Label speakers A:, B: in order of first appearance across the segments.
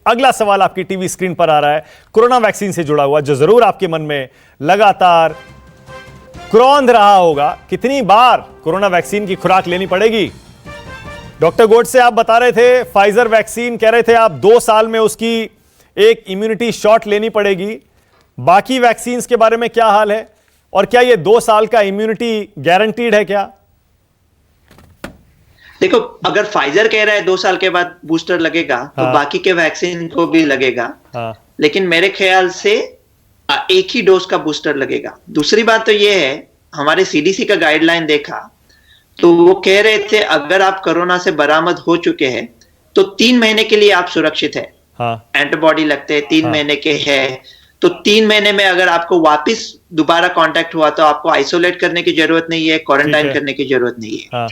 A: अगला सवाल आपकी टीवी स्क्रीन पर आ रहा है, कोरोना वैक्सीन से जुड़ा हुआ, जो जरूर आपके मन में लगातार क्रौंध रहा होगा, कितनी बार कोरोना वैक्सीन की खुराक लेनी पड़ेगी। डॉक्टर गोडसे आप बता रहे थे, फाइजर वैक्सीन कह रहे थे आप 2 साल में उसकी एक इम्यूनिटी शॉट लेनी पड़ेगी। बाकी वैक्सीन के बारे में क्या हाल है, और क्या ये 2 साल का इम्यूनिटी गारंटीड है क्या?
B: देखो, अगर फाइजर कह रहा है 2 साल के बाद बूस्टर लगेगा, तो बाकी के वैक्सीन को भी लगेगा। लेकिन मेरे ख्याल से एक ही डोज का बूस्टर लगेगा। दूसरी बात तो ये है, हमारे सीडीसी का गाइडलाइन देखा तो वो कह रहे थे अगर आप कोरोना से बरामद हो चुके हैं तो 3 महीने के लिए आप सुरक्षित है। एंटीबॉडी लगते हैं 3 महीने के हैं, तो 3 महीने में अगर आपको वापस दोबारा कांटेक्ट हुआ तो आपको आइसोलेट करने की जरूरत नहीं है, क्वारंटाइन करने की जरूरत नहीं है।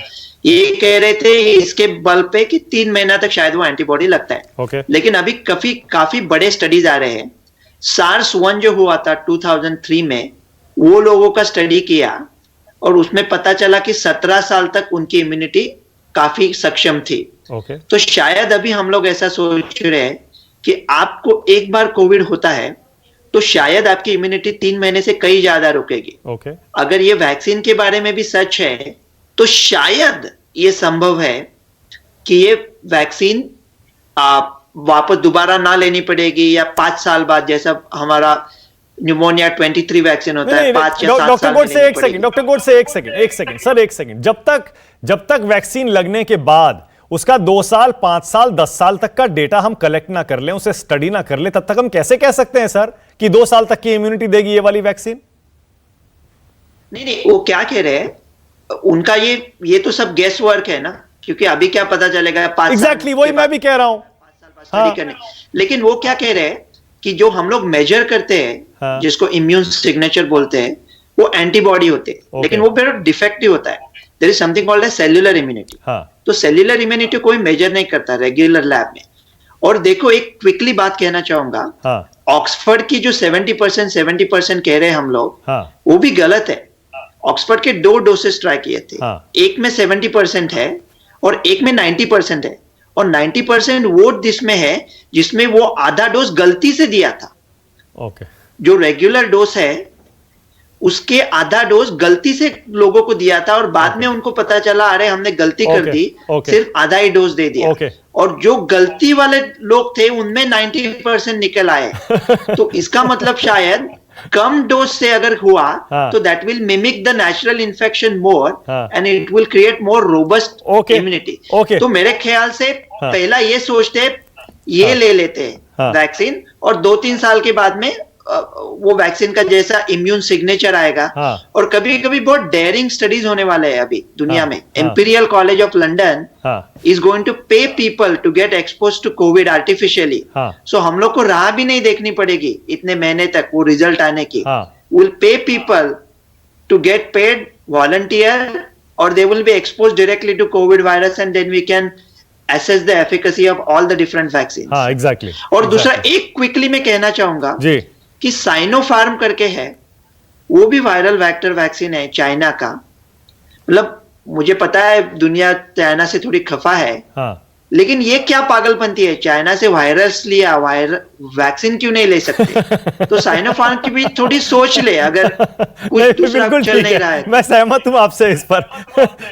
B: ये कह रहे थे इसके बल पे कि 3 महीना तक शायद वो एंटीबॉडी लगता है। लेकिन अभी काफी बड़े स्टडीज आ रहे हैं। सार्स 1 जो हुआ था 2003 में, वो लोगों का स्टडी किया और उसमें पता चला कि 17 साल तक उनकी इम्यूनिटी काफी सक्षम थी। तो शायद अभी हम लोग ऐसा सोच रहे हैं कि आपको एक बार कोविड होता है तो शायद आपकी इम्यूनिटी 3 महीने से कई ज्यादा रुकेगी। अगर ये वैक्सीन के बारे में भी सच है तो शायद ये संभव है कि ये वैक्सीन वापस दोबारा ना लेनी पड़ेगी, या 5 साल बाद, जैसा हमारा न्यूमोनिया 23 वैक्सीन होता है 5 या 7 साल।
A: डॉक्टर गोड से एक सेकंड सर, एक सेकंड। जब तक वैक्सीन लगने के बाद उसका 2 साल, 5 साल, 10 साल तक का डेटा हम कलेक्ट ना कर लें, उसे स्टडी ना कर लें, तब तक हम कैसे कह सकते हैं सर कि 2 साल तक की इम्यूनिटी देगी ये वाली वैक्सीन?
B: नहीं, वो क्या कह रहे हैं, उनका ये तो सब गेस वर्क है ना, क्योंकि अभी क्या पता चलेगा 5 साल।
A: एग्जैक्टली वही मैं भी कह रहा हूं।
B: 5 साल बाद स्टडी करने। लेकिन वो क्या कह रहे हैं कि जो हम लोग मेजर करते हैं, जिसको इम्यून सिग्नेचर बोलते हैं, वो एंटीबॉडी होते हैं। लेकिन वो फिर डिफेक्टिव होता है। There is something called as cellular immunity. तो सेल्युलर इम्यूनिटी कोई मेजर नहीं करता रेगुलर लैब में। और देखो, एक क्विकली बात कहना चाहूंगा, ऑक्सफोर्ड की जो 70% कह रहे हैं हम लोग, वो भी गलत है। ऑक्सफोर्ड के 2 डोसेस ट्राई किए थे, एक में 70% है और एक में 90% है। और 90% वो जिसमें है जिसमें वो आधा डोज गलती से दिया था। जो रेगुलर डोज है उसके आधा डोज गलती से लोगों को दिया था, और बाद में उनको पता चला अरे हमने गलती कर दी, सिर्फ आधा ही डोज दे दिया। और जो गलती वाले लोग थे उनमें 90% निकल आए। तो इसका मतलब शायद कम डोज से अगर हुआ तो that will mimic the natural infection more and it will create more robust immunity. तो मेरे ख्याल से पहला ये सोचते ये ले लेते हैं वैक्सीन, और 2-3 साल के बाद में वो वैक्सीन का जैसा इम्यून सिग्नेचर आएगा। और कभी कभी बहुत डेयरिंग स्टडीज होने वाले हैं अभी दुनिया में। Imperial college of London is going to pay people to get expose to Covid artificially. So हम लोग को राह भी नहीं देखनी पड़ेगी इतने महीने तक वो रिजल्ट आने की। Will pay people to get paid volunteer और they will be expose directly to Covid virus, and then we can assess the efficacy of all the different vaccines.
A: Exactly.
B: और दूसरा एक क्विकली मैं कहना चाहूंगा कि साइनोफार्म करके है, वो भी वायरल वेक्टर वैक्सीन है चाइना का। मतलब मुझे पता है दुनिया चाइना से थोड़ी खफा है, लेकिन ये क्या पागलपंती है, चाइना से वायरस लिया, वैक्सीन क्यों नहीं ले सकते? तो साइनोफार्म की भी थोड़ी सोच ले, अगर कुछ दूसरा चल नहीं रहा है।
A: मैं सहमत हूं आपसे इस पर।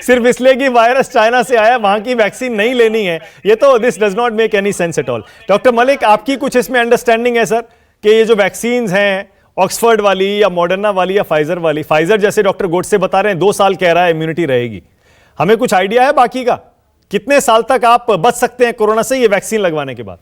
A: सिर्फ इसलिए कि वायरस चाइना से आया वहां की वैक्सीन नहीं लेनी है, ये तो this does not make any sense at all. Doctor Malik, आपकी कुछ इसमें अंडरस्टैंडिंग है सर कि ये जो वैक्सीन हैं, ऑक्सफोर्ड वाली या मॉडर्ना वाली या फाइजर वाली, फाइजर जैसे डॉक्टर गोडसे बता रहे हैं 2 साल कह रहा है इम्यूनिटी रहेगी, हमें कुछ आइडिया है बाकी का कितने साल तक आप बच सकते हैं कोरोना से ये वैक्सीन लगवाने के बाद?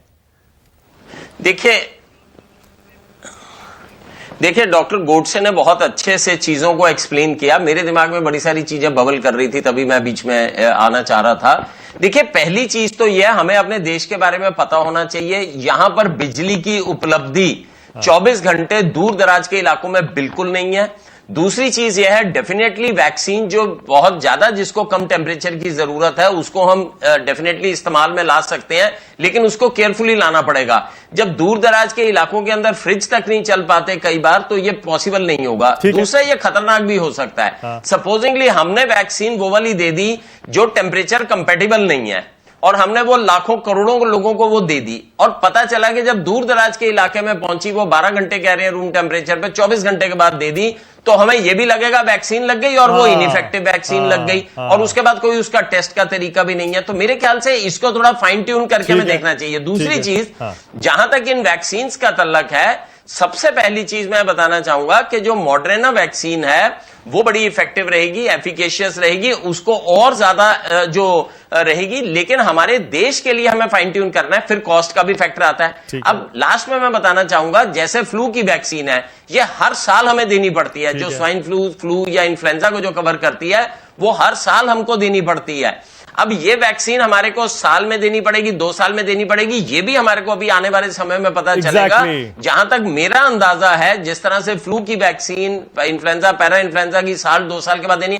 C: देखिए डॉक्टर गोडसे ने बहुत अच्छे से चीजों को एक्सप्लेन किया। मेरे दिमाग में बड़ी सारी चीजें बबल कर रही थी, तभी मैं बीच में आना चाह रहा था। देखिए, पहली चीज तो यह हमें अपने देश के बारे में पता होना चाहिए। यहां पर बिजली की उपलब्धि 24 घंटे दूर दराज के इलाकों में बिल्कुल नहीं है। दूसरी चीज यह है, डेफिनेटली वैक्सीन जो बहुत ज्यादा जिसको कम टेम्परेचर की जरूरत है उसको हम डेफिनेटली इस्तेमाल में ला सकते हैं, लेकिन उसको केयरफुली लाना पड़ेगा। जब दूर दराज के इलाकों के अंदर फ्रिज तक नहीं चल पाते कई बार, तो ये पॉसिबल नहीं होगा। दूसरा, ये खतरनाक भी हो सकता है। सपोजिंगली हमने वैक्सीन वो वाली दे दी जो टेम्परेचर कंपेटिबल नहीं है, और हमने वो लाखों करोड़ों लोगों को वो दे दी, और पता चला कि जब दूर दराज के इलाके में पहुंची, वो 12 घंटे कह रहे हैं रूम टेम्परेचर पे, 24 घंटे के बाद दे दी, तो हमें ये भी लगेगा वैक्सीन लग गई और वो इनइफेक्टिव वैक्सीन लग गई, और उसके बाद कोई उसका टेस्ट का तरीका भी नहीं है। तो मेरे ख्याल से इसको थोड़ा फाइन ट्यून करके हमें देखना चाहिए। दूसरी चीज, जहां तक इन वैक्सीन का तल्लक है, सबसे पहली चीज मैं बताना चाहूंगा कि जो मॉडर्ना वैक्सीन है वो बड़ी इफेक्टिव रहेगी, एफिकेशियस रहेगी, उसको और ज्यादा जो रहेगी, लेकिन हमारे देश के लिए हमें फाइन ट्यून करना है, फिर कॉस्ट का भी फैक्टर आता है। अब लास्ट में मैं बताना चाहूंगा, जैसे फ्लू की वैक्सीन है, ये हर साल हमें देनी पड़ती है, जो स्वाइन फ्लू या इन्फ्लुएंजा को जो कवर करती है, वो हर साल हमको देनी पड़ती है। अब ये वैक्सीन हमारे को साल में देनी पड़ेगी, 2 साल में देनी पड़ेगी, ये भी हमारे को अभी आने वाले समय में पता चलेगा। जहां तक मेरा अंदाजा है, जिस तरह से फ्लू की वैक्सीन, इन्फ्लुएंजा, पैरा इन्फ्लुएंजा की 2 साल के बाद देनी,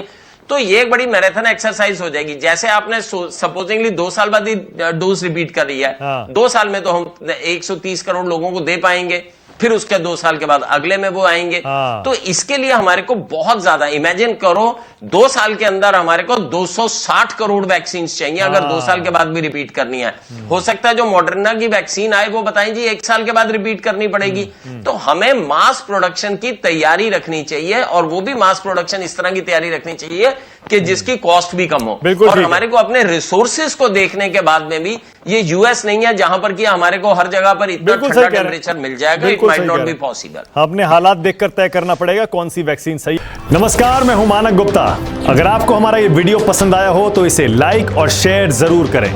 C: तो ये एक बड़ी मैराथन एक्सरसाइज हो जाएगी। जैसे आपने सपोजिंगली 2 साल बाद ही डोज रिपीट कर रही है, 2 साल में तो हम 130 करोड़ लोगों को दे पाएंगे, फिर उसके 2 साल के बाद अगले में वो आएंगे। तो इसके लिए हमारे को बहुत ज्यादा, इमेजिन करो 2 साल के अंदर हमारे को 260 करोड़ वैक्सीन चाहिए, अगर 2 साल के बाद भी रिपीट करनी है। हो सकता है जो मॉडर्ना की वैक्सीन आए वो बताएं जी 1 साल के बाद रिपीट करनी पड़ेगी। तो हमें मास प्रोडक्शन की तैयारी रखनी चाहिए, और वो भी मास प्रोडक्शन इस तरह की तैयारी रखनी चाहिए कि जिसकी कॉस्ट भी कम हो, और हमारे को अपने रिसोर्सेज को देखने के बाद में भी, ये यूएस नहीं है जहां पर कि हमारे को हर जगह पर इतना ठंडा टेम्परेचर मिल जाएगा, it might not be possible.
A: अपने हालात देखकर तय करना पड़ेगा कौन सी वैक्सीन सही। नमस्कार, मैं हूं मानक गुप्ता। अगर आपको हमारा ये वीडियो पसंद आया हो तो इसे लाइक और शेयर जरूर करें,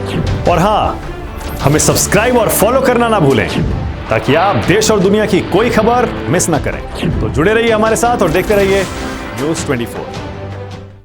A: और हां, हमें सब्सक्राइब और फॉलो करना ना भूलें, ताकि आप देश और दुनिया की कोई खबर मिस ना करें। तो जुड़े रहिए हमारे साथ और देखते रहिए News 24।